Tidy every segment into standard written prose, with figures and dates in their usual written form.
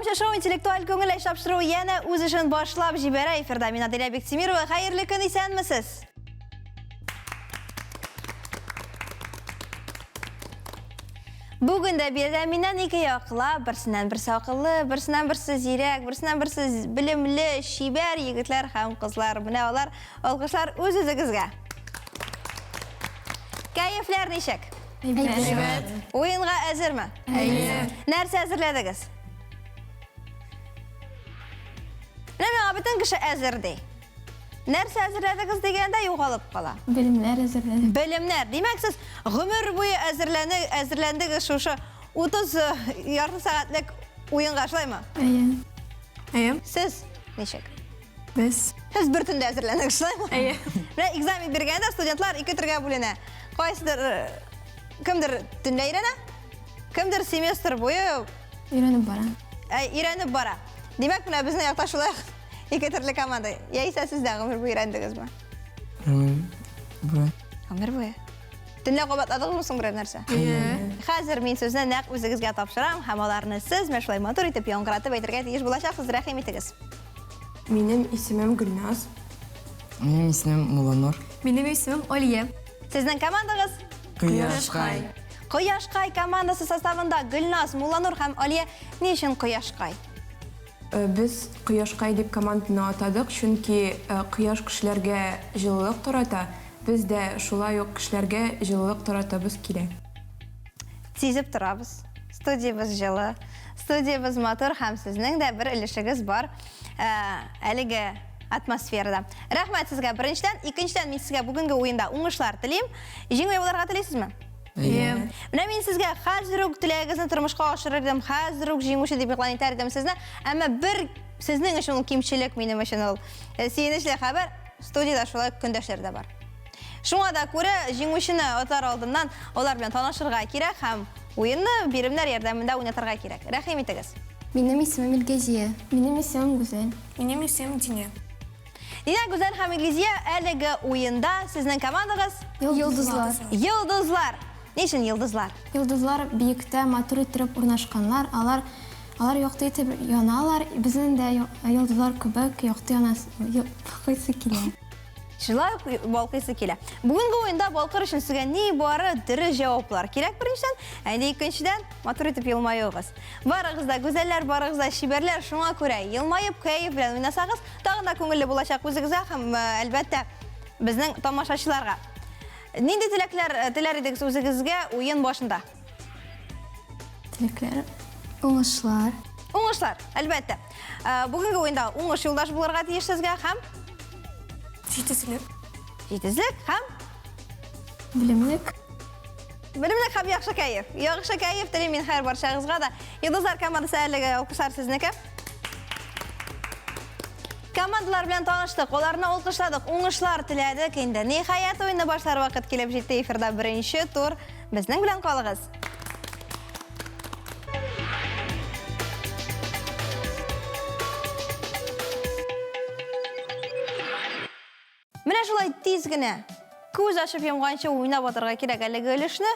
Тамаша шоу интеллектуаль көңіл әшапшыру яна өз ішін башлап жібері эфирда. Мен Аделя Бектимирова, қайырлы күн исәнмісіз? Бүгін де берді менен екі яқыла, бірсінен бірсі ақылы, бірсінен бірсі зирек, бірсінен бірсі білімлі, шибер, егітлер, хам қызлар, бұна олар, олғышлар өз-өзігізге. Кәйіфлер нешек? Ойынға әзір ме? Нәрсе әзірледіңіз? Нәме абытын кіші әзірдей. Нәрсе әзірледіңіз дегенде жоғалып қала? Білімлер әзірледік. Білімлер. Демек сіз ғұмыр бойы әзірлендіңіз шушы 30 ярты сағатлік ойынға шылай ма? Әйе. Сіз нешек? Біз. Сіз бір түнде әзірлендіңіз шылай ма? Әйе. Экзамен бергенде студентлар екі түрге бөліне. Қайсыдыр, кімдір түнде үйрені? Кімдір семестр бойы Үйреніп бара. Үйреніп бара. Демек мына біздің яқта шулай екі түрлі команда. Яйса сіз де ғұмыр бойы үйрендіңіз ма? Ғұмыр бойы. Түнде қобатладыңыз мұсың бір нәрсе? Қазір мен сөзіне нәқ өзіңізге тапшырам, хамаларыны сіз мәшулай матур етіп, яңғыратып әйтірге тегеш болашақсыз рәхим етіңіз. Менің есімім Гүлназ. Менің есімім Муланур. Менің есімім Олия. Сіздің командаңыз? Құяшқай. Құяшқай командасы составында Гүлназ, Муланур һәм Алия. Не үшін Құяшқай? Біз Құяшқай деп команданы атадық, чөнки Құяш кешеләргә жылылык тарата. Біз дә шулай ук кешеләргә жылылык таратабыз килә. Сезіп тұрабыз. Студиябыз жылы, студиябыз матур һәм сезнең дә бір өлешегез бар әлеге атмосферада. Рәхмәт сезгә беренчедән, икенчедән мен сезгә бүгенге ойында уңышлар телим. Җиңү булырга телисезме? Менә мен сезгә хәзер үк теләгегезне тормышка ашырырдым, хәзер үк җиңүче дип игълан итәрдем сезне. Әмма бер сезнең өчен ул кимчелек, минем өчен ул сөенечле хәбәр, студияда шулай көндәшләр дә бар. Шуңа да күрә җиңүчене атар алдыннан алар белән танышырга кирәк һәм уенны биремнәр ярдәмендә уйнатырга кирәк. Рәхим итегез. Минем исемім Илгезия. Минем исемім Гүзәл. Минем исемім Диня. Дина, Гүзәл һәм Илгезия, әлеге уенда сезнең командагыз Йолдызлар. Йолдызлар. Нишен йолдызлар? Йолдызлар биектә матур итеп урнашканнар. Алар якты итеп яналар. Безнең дә йолдызлар кебек якты янасы килә. Шулай балкыйсы килә. Бүгенге уенда балкыр өчен сезгә ни бары дөрес җаваплар кирәк беренчедән, әнә икенчедән матур итеп елмаюгыз. Барыгыз да гүзәлләр, барыгыз да шибәрләр, шуңа күрә елмаеп, кәеф белән уйнасагыз, тагын да күңелле булачак үзегезгә һәм әлбәттә безнең тамашачыларга. Нинди теләр идегез үзегезгә уен башында? Теләкләр, уңышлар. Уңышлар, әлбәттә. Бүгенге уенда уңыш юлдаш булырга тиеш сезгә һәм җитезлек һәм Білімлік. Білімлік һәм яхшы кәеф. Яхшы кәеф телим мин һәр барчагызга да. Йолдызлар командасы әлеге алкышлар сезнеке. Командалар белән таныштык, аларны алкышладык, уңышлар теләдек. Инде ниһаять уенны башлар вакыт килеп җитте. Эфирда беренче тур. Безнең белән калыгыз. Менә шулай тиз генә күз ачып йомганчы уйнап атырга кирәк әлеге өлешне,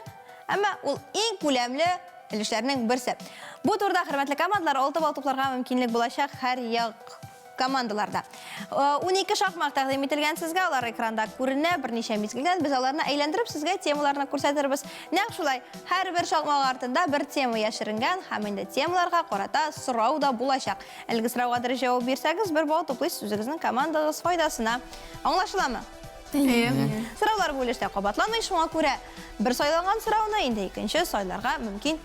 әмма ул иң күләмле өлешләрнең берсе. Бу турда хөрмәтле командалар 6 бал тупларга мөмкинлек булачак һәр як командаларда. 12 шахмат тәкъдим ителгән сезгә, алар экранда күренә, берничә мизгелдән без аларны әйләндереп сезгә темаларны күрсәтербез. Нәкъ шулай һәрбер шахмат артында бер тема яшеренгән һәм инде темаларга карата сорау да булачак. Әлеге сорауга дөрес җавап бирсәгез, бер бал туплыйсыз үзегезнең командагыз файдасына. Аңлашыламы? Сораулар бу өлештә кабатланмый, шуңа күрә бер сайланган сорауны инде икенче сайларга мөмкин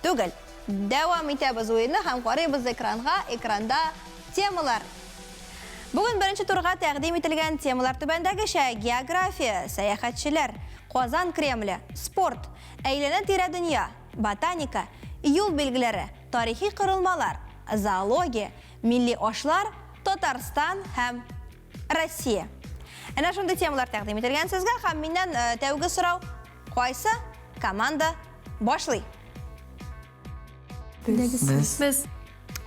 түгел. Дәвам итәбез уенны һәм карыйбыз экранга, экранда темалар. Бүген беренче турга тәкъдим ителгән темалар түбәндәгечә: география, сәяхәтчеләр, Казан Кремле, спорт, әйләнә-тирә дөнья, ботаника, юл билгеләре, тарихи кырылмалар, зоология, милли ашлар, Татарстан һәм Россия. Әнә шундый темалар тәкъдим ителгән сезгә һәм миннән тәүге сорау: кайсы команда башлый? Без.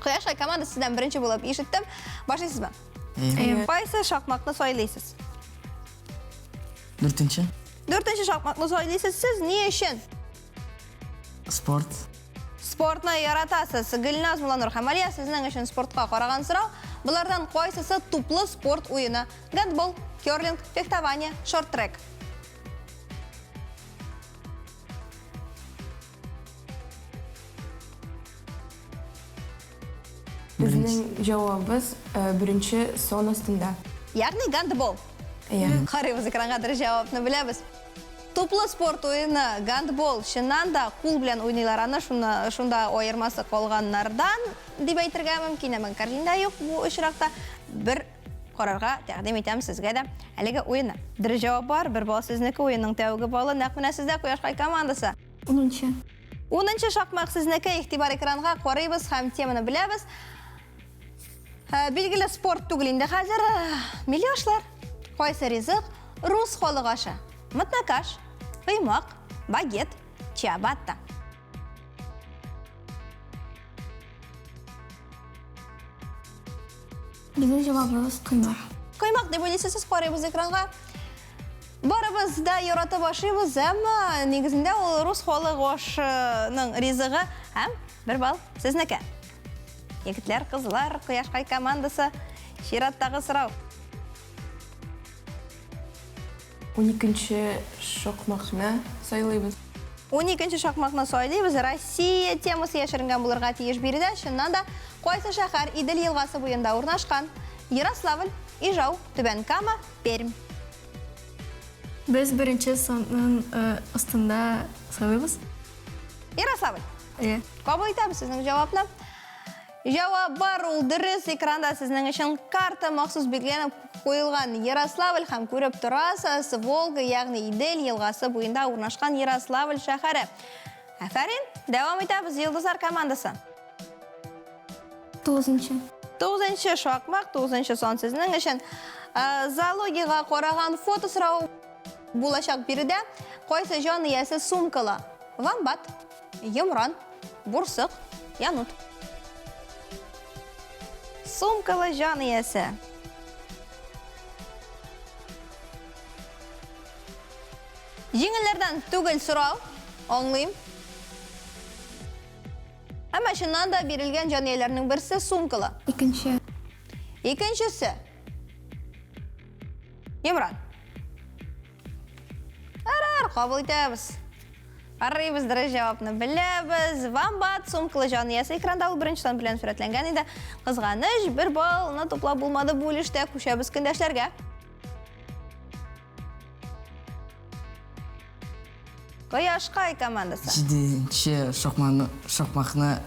Құяшқай команда сездән беренче булып ишеттем. Башлыйсызмы? Кайсы шахматны сайлыйсыз? 4-нче шахматны сайлыйсыз сез ни өчен? спорт. Спортны яратасыз. Гүлназ Муланур Хамалия, сезнең өчен спортка караган сорау. Булардан кайсысы туплы спорт уены? Гандбол, керлинг, фехтование, шорт-трек. Безнең җавабыбыз беренче сон астында. Ягъни гандбол. Карыйбыз экранга дөрес җавапны беләбез. Туплы спорт уены гандбол. Чыннан да кул белән уйныйлар аны, шунда аермасы калганнардан дип әйтергә мөмкин. Әмма картинада юк бу очракта. Бер карарга тәкъдим итәм сезгә дә әлеге уенны. Дөрес җавап бар, бер бал сезнеке, уенның тәүге балы нәкъ менә сездә Кояшкай командасы. 10-нчы. 10-нчы шахмат сезнеке, игътибар экранга карыйбыз һәм теманы беләбез. Билгеле спорт түгел инде хәзер. Миллионлар. Кайсы ризык? Рус халык ашы. Мытнакаш, кыймак, багет, чиабатта. Безнең җавабыбыз кыймак. Кыймак дип уйлыйсыз, карыйбыз экранга. Барыбыз да яратып ашыйбыз, әмма нигезендә ул рус халык ашының ризыгы һәм бер бал сезнеке. Егетләр, кызлар, Кояшкай командасы, чираттагы сорау. 12-нче шахматны сайлыйбыз. 12-нче шахматны сайлыйбыз. Россия темасы яшеренгән булырга тиеш биредә. Шуннан да кайсы шәһәр Идел елгасы буенда урнашкан? Ярославль, Ижау, Түбән Кама, Пермь. Без беренче сонның астында сайлыйбыз. Ярославль. Иә. Кабул итәбез сезнең җавапны. Җавап бар, ул дөрес. Экранда сезнең өчен карта махсус билгеләнеп куелган Ярославль һәм күреп торасыз, Волга, ягъни Идел елгасы буенда урнашкан Ярославль шәһәре. Афәрин, дәвам итәбез Йолдызлар командасы. 9-нчы. 9-нчы шахмат, 9-нчы сон сезнең өчен. Зоологиягә караган фото сорау булачак биредә. Кайсы җан иясе сумкалы? Вамбат, йомран, бурсык, янут. Сумкалы җан иясе. Җиңелләрдән түгел сорау, аңлыйм. Әмма шуннан да бирелгән җан ияләренең берсе сумкалы. 2-нчы. Икенчесе. Йомран. Арар, кабул итәбез. Арыйбыз дөрес җавапны беләбез. Вамбат, сумкалы җан иясе экранда ул беренче сан белән сурәтләнгән иде. Кызганыч, бер балны туплап булмады бу үлештә, күчәбез көндәшләргә. Кояшкай командасы. 7-нче шахматны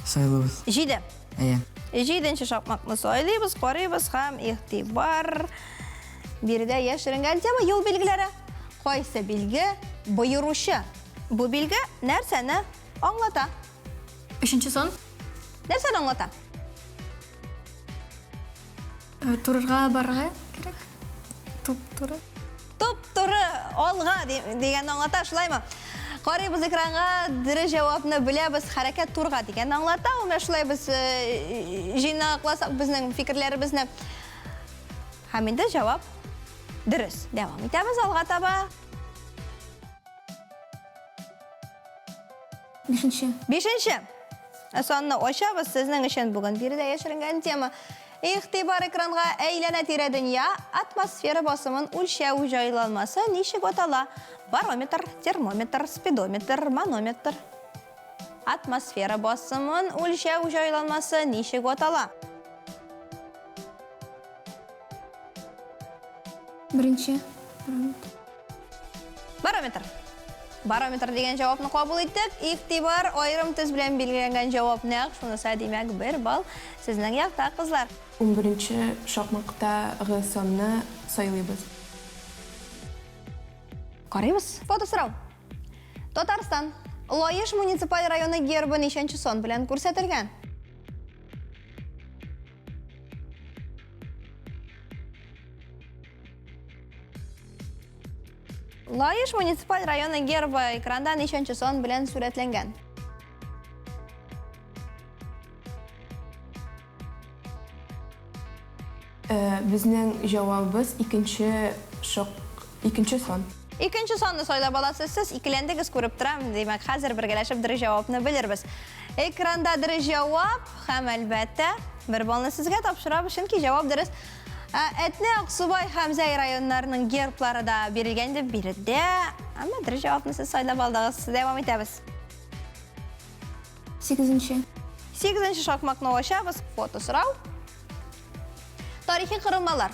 сайлыйбыз. 7. Иә. 7-нче шахматны сайлыйбыз, карыйбыз һәм игътибар. Биредә яшеренгән тема юл билгеләре. Кайсы билге боеручы? Бу билге нәрсәне аңлата? 3-нче сон. Нәрсәне аңлата? Турырга барырга кирәк. Туры. Туп-туры алга дигән аңлата, шулаймы? Карыйбыз экранга, дөрес җавапны беләбез, хәрәкәт турга дигән аңлата. Ул шулай без җыйнакласак безнең фикерләребезне. Һәм инде җавап дөрес. Дәвам итәбез алга таба. 5-нче. 5-нче. Сонны ачабыз сезнең өчен бүген биредә яшеренгән тема. Игътибар экранга, әйләнә-тирә дөнья атмосфера басымын үлчәү җайланмасы ничек атала? Барометр, термометр, спидометр, манометр. Атмосфера басымын үлчәү җайланмасы ничек атала? 1-нче. Барометр. Барометр дигән җавапны кабул иттек. Игътибар аерым төз белән билгеләнгән җавап нәкъ шунысы, димәк, бер бал сезнең якта, кызлар. 11-нче шахматтагы сонны сайлыйбыз. Карыйбыз. Фото сорау. Татарстан. Лаеш муниципаль районы гербы ничәнче сон белән күрсәтелгән? Лаеш муниципаль районы гербы экранда ничәнче сон белән сурәтләнгән? Безнең җавабыбыз икенче сон. Ikkinchi sonni so'ylab olasiz siz. Ikkilandigiz ko'rib turam. Demak, hozir birgalashib diri javobni bilirmiz. Ekranda diri javob ham albatta bir balni sizga topshiramiz, chunki javob durust. Etni Oqsuboy Hamza rayonlarining gerblarida berilgan deb berdi. Ammo diri javobni siz so'ylab oldingiz. Davom etamiz. 8-chi. 8-chi shokmoqni o'shamiz. Foto so'rov. Tarixiy qurilmalar.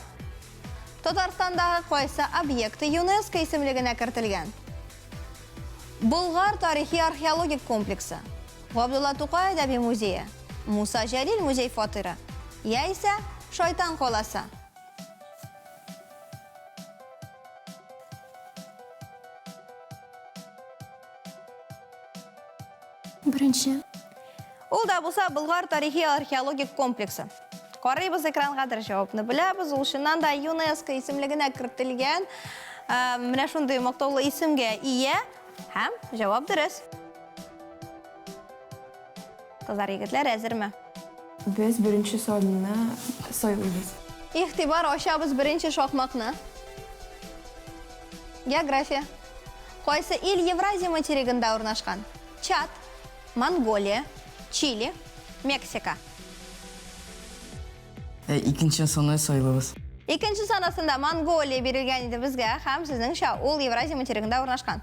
Tataristonda qaysi obyekt UNESCO ismligine kiritilgan? Bulg'ar tarixiy arxeologik kompleksi, Abdulla To'qay adabiy muzeyi, Musa Jalil muzey fotiri, esa Shayton qal'asi. Birinchi. Unda bo'lsa Bulg'ar tarixiy arxeologik kompleksi. Qaraymiz ekranga javobni bilamiz. U shundan da UNESCO ismligine kiritilgan mana shunday maqtovli ismga ega ham javob durust. Qizlar, yigitlar, hazırmi? Biz birinchi sonni so'ylaymiz. Ixtibor oshamiz birinchi shoqmoqni. Geografiya. Qaysi il Yevraziya materigida o'rnashgan? Chad, Mongoliya, Chili, Meksika. Ikkinchi sonni so'ylaymiz. Ikkinchi sanasında Mongoliya berilgan edi bizga, ham sizning u Yevraziya materigida o'rnashgan.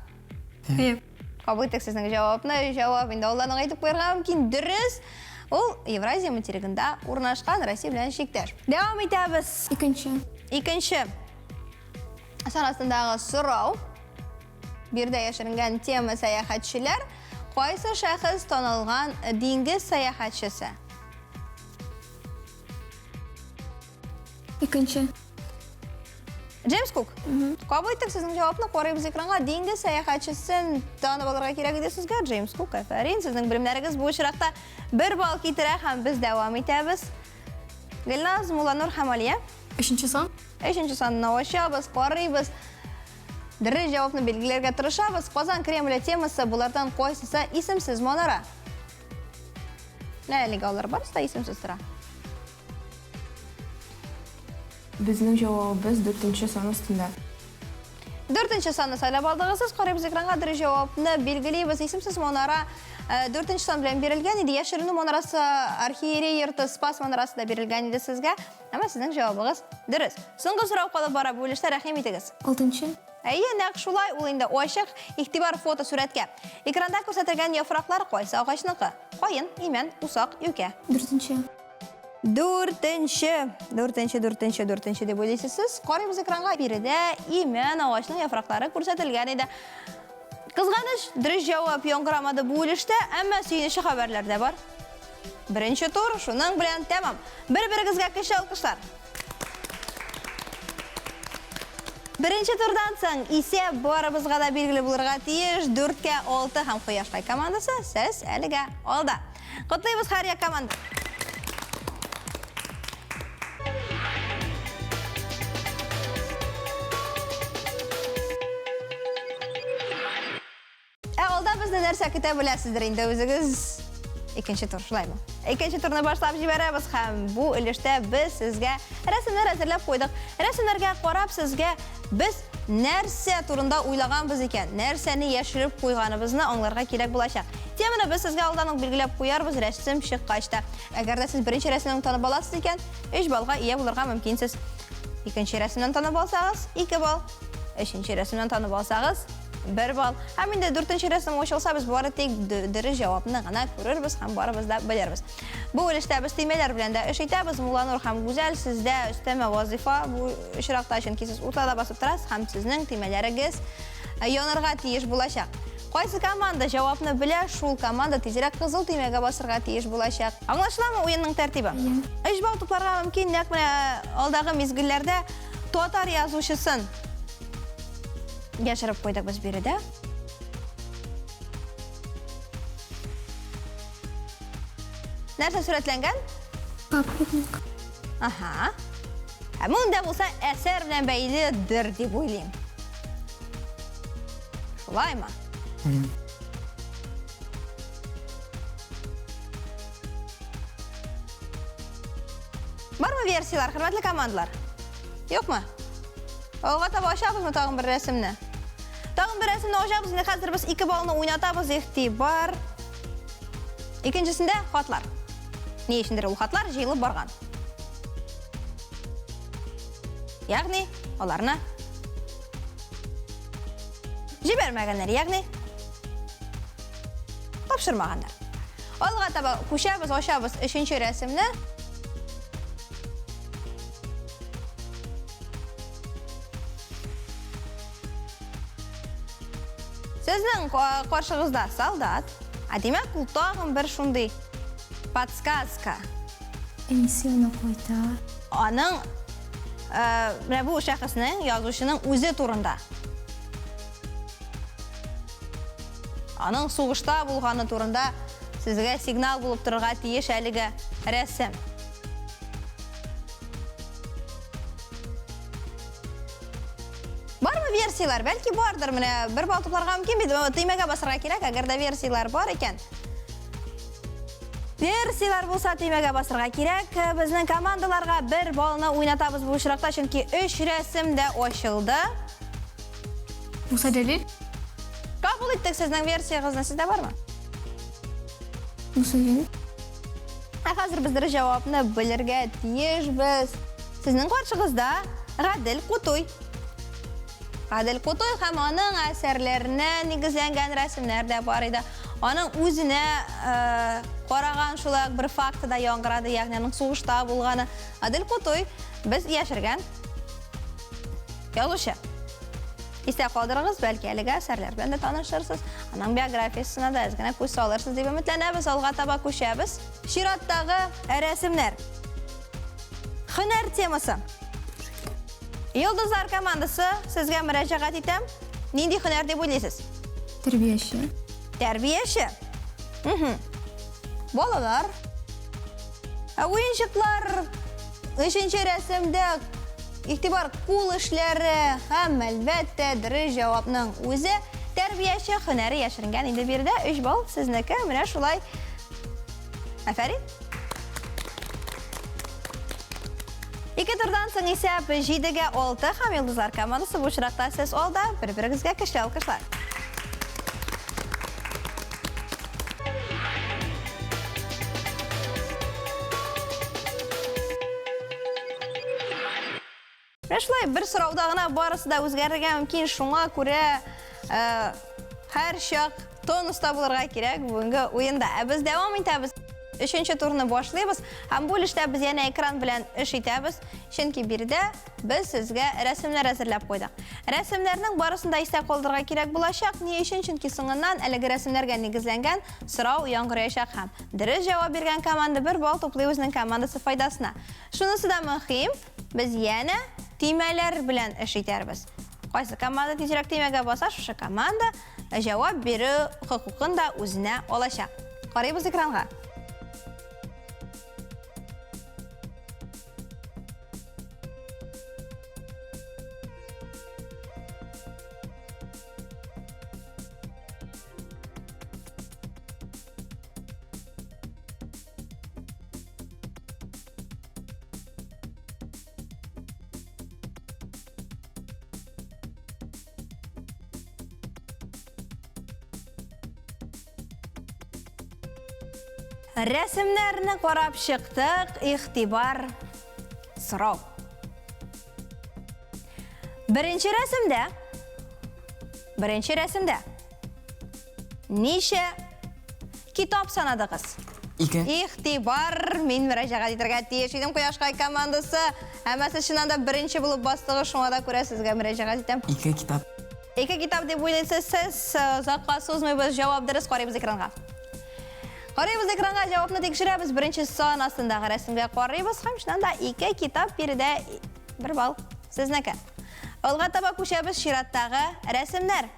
Yo'q. Qabul etdik sizning javobni. Javob endi Allohning aytib qo'ygan mumkin durust. U Yevraziya materigida o'rnashgan, Rossiya bilan chekdosh. Davom etamiz. Ikkinchi sanasındagi so'rov. Bu yerda yashiringan tema sayohatchilar. Qaysi shaxs tanilgan dengiz sayohatchisi? Ikkinchi. James Cook. Qabul etdik sizning javobni. Qaraymiz ekranga. Dengiz sayohatchisini tanib olishga kerak edi sizga. James Cook. Afarin, sizning bilimlaringiz bu ishroqda 1 ball keltirar ham biz davom etamiz. Gulnaz Mulanur Hamaliya. 3-chi son. 3-chi sonni o'shamiz, qaraymiz. Diri javobni belgilarga tirishamiz. Qozon Kremli temasi bulardan qaysisi ismsiz monora? Nega ular barcha ismsiz tura? Bizning javobimiz 4-chi son ustida. 4-chi sonni saylab oldingiz. Siz qaraymiz ekranga diri javobni belgilaymiz. Ismsiz monora 4-chi son bilan berilgan edi. Yashirin monorasi arxiyereyi yurti Spas monorasida berilgan edi sizga. Ammo sizning javobingiz durust. So'nggi so'rov qolib bora bo'lishda rahim etingiz. 6-chi. Naq shulay o'yinda o'shiq ig'tibor foto suratga. Ekranda ko'rsatilgan yaproqlar qaysi og'achniki? Qo'yin, eman, uzoq, yuka. 4-chi. 4-chi deb o'ylaysiz siz. Qaraymiz ekranga. Birida eman og'achning yaproqlari ko'rsatilgan edi. Qizg'anish dirish javob yong'ramadi bu bo'lishda, ammo suyunishi xabarlarda bor. Birinchi tur shuning bilan tamom. Bir-biringizga qish olqishlar. Birinchi turdan so'ng esa borimizga da belgili bo'lirga tegish 4ga 6 ham Quyoshqay komandasi siz aliga oldi. Qutlaymiz har ikki komanda. Oldi bizni narsa kuta bilasizdir endi o'zingiz. Ikkinchi tur shulaymi? Ikkinchi turni boshlab jibaramiz ham. Bu ilishda biz sizga rasmlar hazırlab qo'ydik. Rasmlarga qarab sizga biz narsa turida o'ylaganmiz ekan, narsani yashirib qo'yganimizni anglarga kerak bo'lacak. Temani biz sizga oldin belgilab qo'yarmiz rasm chiqqachda. Agarda siz birinchi rasmni tanib olasiz ekan, 3 ballga ega bo'lirga mumkinsiz. Ikkinchi rasmni tanib olsangiz 2 ball, uchinchi rasmni tanib olsangiz 1 ball. Hamda 4-chi rasm o'shilsa biz bora tek diri javobni g'ana ko'rarmiz, ham boribizda bilamiz. Bu o'lishda biz temalar bilan da ish etamiz. Mulanur ham go'zal, sizda ustama vazifa bu ishroqda chunki siz o'rtada bosib turasiz, ham sizning temalaringiz yonirga tegish bo'lacak. Qaysi komanda javobni bilar, shu komanda tezroq qizil temaga bosirga tegish bo'lacak. Anglashilami o'yinning tartibi? Ish ball to'plarga mumkin, naq mana oldagi mezgillarda Totar yozuvchisin yashirib qo'ydik biz bu yerda. Narsa suratlangan? Papirnik. Aha. Bunda bo'lsa asar bilan bog'liqdir deb o'ylayman. Shulaymi? Bormi versiyalar, hurmatli komandalar? Yo'qmi? O'g'ata boshlayapmizmi tag'in bir rasmni? Tağın bir resimde oşağımız. Şimdi hazır biz 2 balını oynatabız. İhtibar. İkincisinde xatlar. Ne işindir ol xatlar? Jeyilip bargan. Яғни, оларына жібермәгәннәр, яғни тапшырмағандар. Алға таба күшәбіз, ашабыз 3-нче рәсемне. Сезнең каршыгызда солдат, демәк, ул тагын бер шундый подсказка. Эмиссияны кайта. Аның bu şəxsnin, yazıcının özü turunda. Аның сугышта булганы турында сезгә сигнал булып торырга тиеш әлеге рәсем. Бармы версиялар? Бәлки бардыр. Менә бер бал тупларга мөмкин бит. Тыймәгә басырга кирәк, әгәр дә версиялар бар икән. Версиялар булса тыймәгә басырга кирәк. Безнең командаларга бер балны уйнатабыз бу очракта, чөнки 3 рәсем дә ачылды. Буса дәлил? Кабул иттек сезнең версиягызны, сездә бармы? Буса дәлил? Хәзер без дөрес җавапны белергә тиешбез. Сезнең каршыгызда Гадел Кутуй. Гадел Кутуй һәм аның әсәрләренә нигезләнгән рәсемнәр дә бар иде. Аның үзенә караган шулай бер факты да яңгырады, ягъни аның сугышта булганы. Гадел Кутуй без яшергән язучы. Истә калдырыгыз, бәлки әлеге әсәрләр белән дә танышырсыз. Аның биографиясына да әз генә күз салырсыз дип өметләнәбез. Алга таба күчәбез. Чираттагы рәсемнәр. Һөнәр темасы. Йолдызлар командасы сезгә мөрәҗәгать итәм. Нинди һөнәр дип уйлыйсыз? Тәрбияче. Тәрбияче. Балалар. Уенчыклар. 3-нче рәсемдә игътибар кул эшләре һәм әлбәттә дөрес җавапның үзе тәрбияче һөнәре яшеренгән инде бирдә 3 бал сезнеке. Менә шулай. Афәрин. 2 турдан соң исәп 7-гә 6 һәм Йолдызлар командасы бу очракта сез алда. Бер-берегезгә көчле алкышлар. Шулай бер сорауда гына барысы да үзгәрергә мөмкин, шуңа күрә һәр чак тонуста булырга кирәк бүгенге уенда. Без дәвам итәбез. 3-нче турны башлыйбыз. Һәм бу эштә без яна экран белән эш итәбез. Чөнки бирдә без сезгә рәсемнәр әзерләп куйдык. Рәсемнәрнең барысын да истә калдырырга кирәк булачак. Ни өчен? Чөнки соңыннан әлеге рәсемнәргә нигезләнгән сорау яңгыраячак һәм дөрес җавап биргән команда 1 бал туплый үзенең командасы файдасына. Шунысы да мөһим. Без яна тимәләр белән эш итәрбез. Кайсы команда тизрәк тимәгә баса, шушы команда җавап бирү хокукын да үзенә алачак. Карыйбыз экранга. Рәсемнәрне карап чыктык, игътибар сорау. Беренче рәсемдә ничә китап санадыгыз? 2. Игътибар, мин мөрәҗәгать итәргә тиеш идем Кояшкай командасы. Һәммәсе чыннан да беренче булып бастыгы, шуңа да күрә сезгә мөрәҗәгать итәм. 2 китап. 2 китап дип уйлыйсыз сез, озакка сузмыйбыз, җавап дөрес, карыйбыз экранга. Карыйбыз экранга, җавапны тикшерәбез. Беренче сан астындагы рәсемгә карыйбыз һәм шуннан да 2 китап бирдә 1 бал сезнеке. Алга таба күчәбез чираттагы рәсемнәр.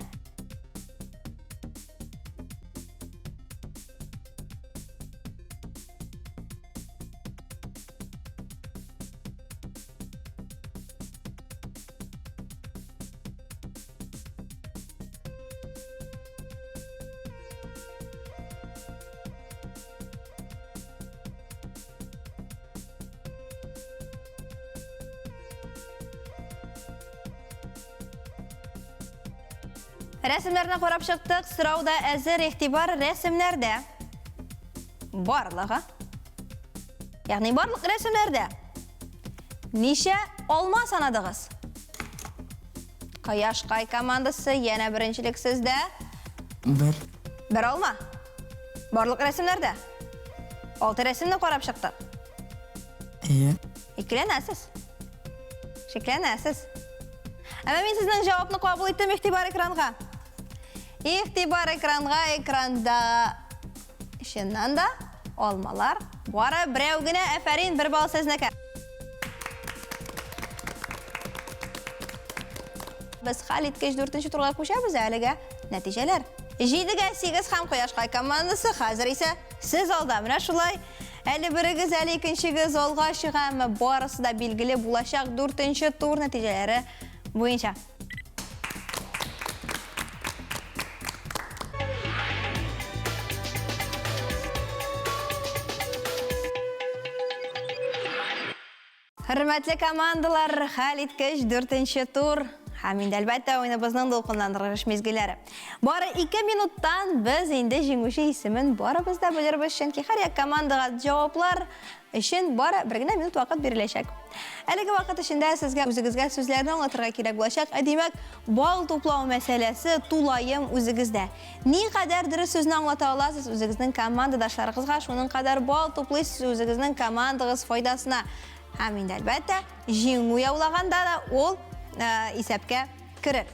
Рәсемләрне карап чыктык. Сорауда әзер игътибар рәсемнәрдә. Барлыгы. Ягъни барлык рәсемнәрдә. Ничә алма санадыгыз? Каяшкай командасы яна беренчелек сездә. Бер. Алма. Барлык рәсемнәрдә. 6 рәсемне карап чыктык. Ие. Икеләнәсез. Шикләнәсез. Әмма мин сезнең җавапны кабул иттем игътибар экранга. Игътибар экранга, экранда чыннан да алмалар. Бары берәү генә, әфәрин, бер бал сезнеке. Без хәл иткәч 4нче турга күчәбез әлегә. Нәтиҗәләр. 7-гә 8 һәм Кояшкай командасы хәзер исә сез алда. Менә шулай. Әле берегез, әле икенчегез алга чыга, әмма барысы да билгеле булачак 4нче тур нәтиҗәләре буенча. Хөрмәтле командалар, хәл иткәч 4нче тур. Һәм инде әлбәттә уйныбызның дулкынландыргыч мизгелләре. Бары 2 минуттан без инде җиңүче исемен барыбыз да белербез, чөнки һәр як командага җаваплар өчен бары бер генә минут вакыт биреләчәк. Әлеге вакыт эчендә сезгә үзегезгә сүзләрне аңлатырга кирәк булачак. Димәк, бал туплау мәсьәләсе тулаем үзегездә. Ни кадәр дөрес сүзне аңлата аласыз үзегезнең командадашларыгызга, шуның кадәр бал туплыйсыз үзегезнең командагыз файдасына. Һәм инде әлбәттә җиңү яулаганда да ул исәпкә керер.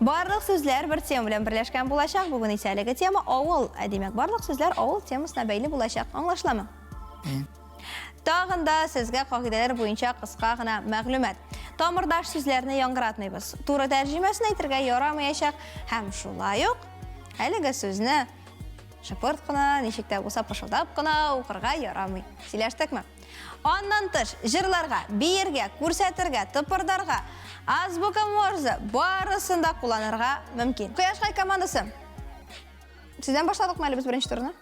Барлык сүзләр бер тема белән берләшкән булачак. Бүген исә әлеге тема авыл. Димәк, барлык сүзләр авыл темасына бәйле булачак. Аңлашыламы? Тагын да сезгә кагыйдәләр буенча кыска гына мәгълүмат. Тамырдаш сүзләрне яңгыратмыйбыз. Туры тәрҗемәсен әйтергә ярамаячак. Һәм шулай ук әлеге сүзне шыпырт кына, ничек тә булса пышылдап кына укырга ярамый. Сөйләштекме? Аннан тыш, җырларга, биергә, күрсәтергә, тыпырдарга, азбука Морзе барысын да кулланырга мөмкин. Кояшкай командасы. Сездән башладыкмы әле без беренче турны?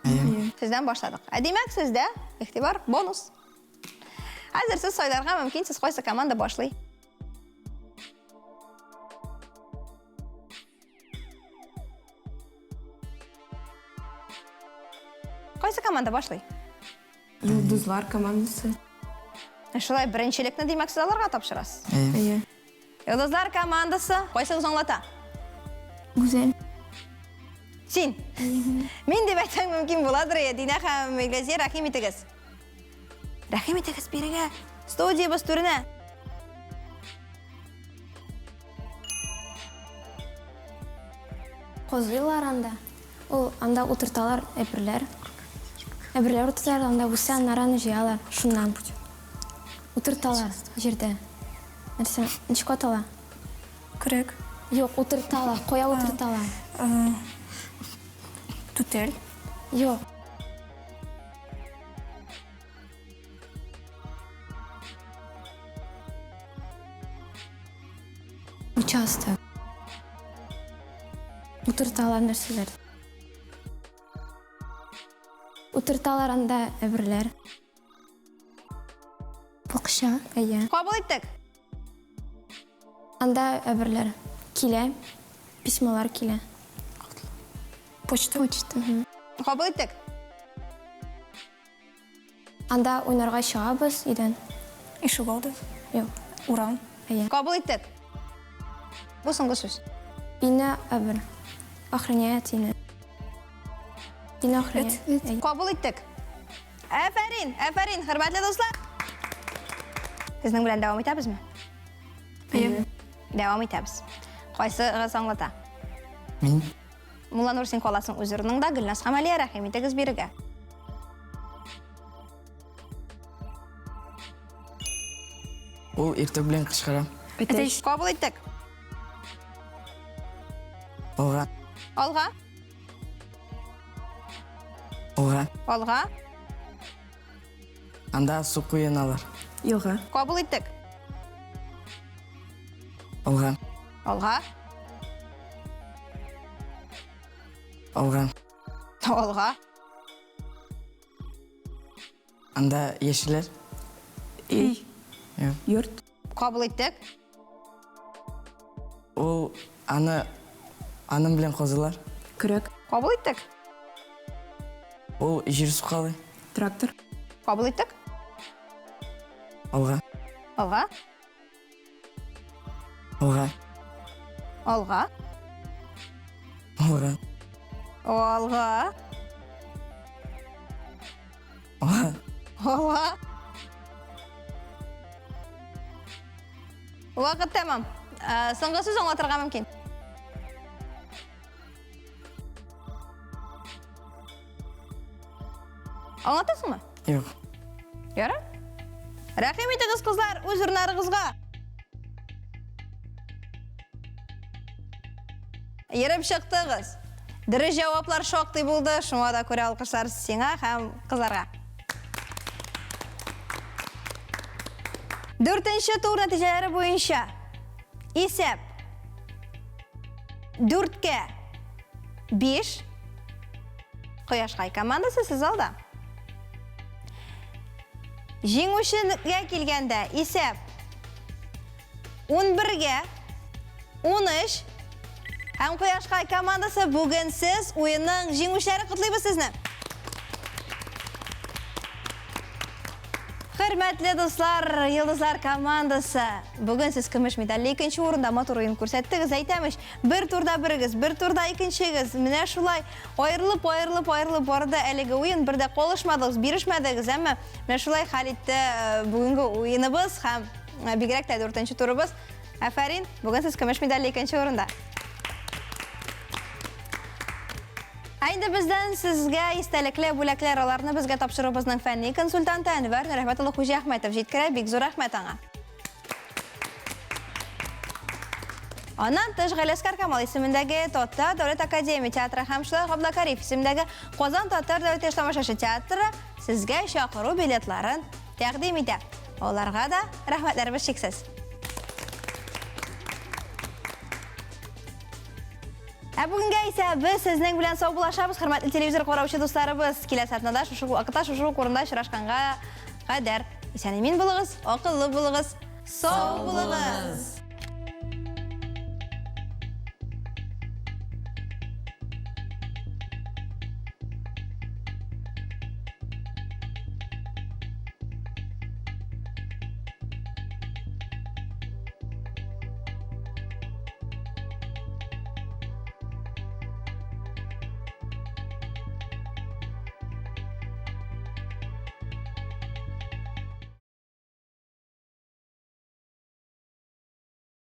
Сездән башладык. Димәк, сездә игътибар бонус. Хәзер сез сайларга мөмкин, сез кайсы команда башлый? Кайсы команда башлый? Йолдызлар командасы. Шулай беренчелекне димәк сез аларга тапшырасыз. Ие. Йолдызлар командасы кайсыгыз аңлата? Гүзәл. Син. Мин дип әйтсәм мөмкин буладыр, Динә һәм Глазия, рәхим итегез. Рәхим итегез бирегә. Студиябыз түренә. Козыйлар анда. Ул анда утырталар әберләр. Әберләр утырталар, анда үсә нараны җыялар. Шуннан. Утырталар җирдә. Нәрсә? Ничек атала? Күрек. Юк, утырталар. Коя утырталар. Түтел. Юк. Участок. Утырталар нәрсәләр. Утырталар анда әберләр. Бакча. Әйе. Кабул иттек. Анда әберләр килә. Письмалар килә. Почта. Кабул иттек. Анда уйнарга чыгабыз идән. Ишек алды. Юк. Урам. Әйе. Кабул иттек. Бу соңгы сүз. Бина әбер. Охраняет ине. Бина охраняет. Әйе. Кабул иттек. Әфәрин, әфәрин, хөрмәтле дуслар. Сезнең белән дәвам итәбезме? Әйе. Дәвам итәбез. Кайсыгыз аңлата? Мин. Мулла Нурсин каласын үзернең дә Гөлнас һәм Алия, рәхим итегез бирегә. Ул иртәк белән кычкыра. Әтәш. Кабул иттек. Алга. Алга. Алга. Алга. Анда су куйыналар. Елга. Кабул иттек. Алга. Алга. Алга. Алга. Анда яшеләр. Үй. Юк. Йорт. Кабул иттек. Ул аны Анам білен қозылар. Күрек. Қабыл еттік. Ол жер су қалай. Трактор. Қабыл еттік. Алға. Алға. Алға. Алға. Алға. Алға. Алға. Алға. Уақыт тәмам. Соңғы сөз оңлатырға мүмкін. Оңлатасың ма? Yok. Яры? Рахим етіңіз қызлар, өз ұрнарыңызға. Еріп шықтыңыз. Дірі жауаплар шоқтай болды. Шума да көре алқыштар сеңа һәм қызларға. 4-ші тур нәтижелері бойынша есеп 4-ке 5 Қояшқай командасы сіз алда. Жеңушіге келгенде есеп 11-ге 13 һәм Қояшқай командасы бүгін сіз ойынның жеңушілері құтлайбыз сізні. Хөрмәтле дуслар, Йылдызлар командасы. Бүгін сіз күміш медаллі 2-ші орында мотор ойын көрсеттіңіз. Әйтәмеш, бір турда бірігіз, бір турда 2-шігіз. Менә шулай айырылып барды әлігі ойын бірде қолышмадыңыз, берішмәдіңіз. Әмі менә шулай халитті бүгінгі ойыныбыз һәм бигрәк тә 4-ші турыбыз. Әфәрин, бүгін сіз күміш медаллі 2-ші орында. Әйді бізден сізге истәліклі бүләклер аларны бізге тапшырыбызның фәнни консультанты Әнвәр Рәхмәтұлы Хужи Ахметов жеткірі бик зор рәхмәт аңа. Анан Тыш Ғалескар Камал исемендәге Тоттар Дәүләт Академия театры һәм Шулай Ғабдылкариф исемендәге Казан Тоттар Дәүләт тамашашы театры сезгә шақыру билетларын тәкъдим итә. Оларға да рәхмәтләребез шексез. Бүгінге ise біз сізнің білен сау болашабыз, хөрмәтле телевизор қараучы достарыбыз. Келесі атнада шушы вакытта шушы орында очрашканга кадәр. Исән-амин булыгыз, акыллы булыгыз, сау булыгыз.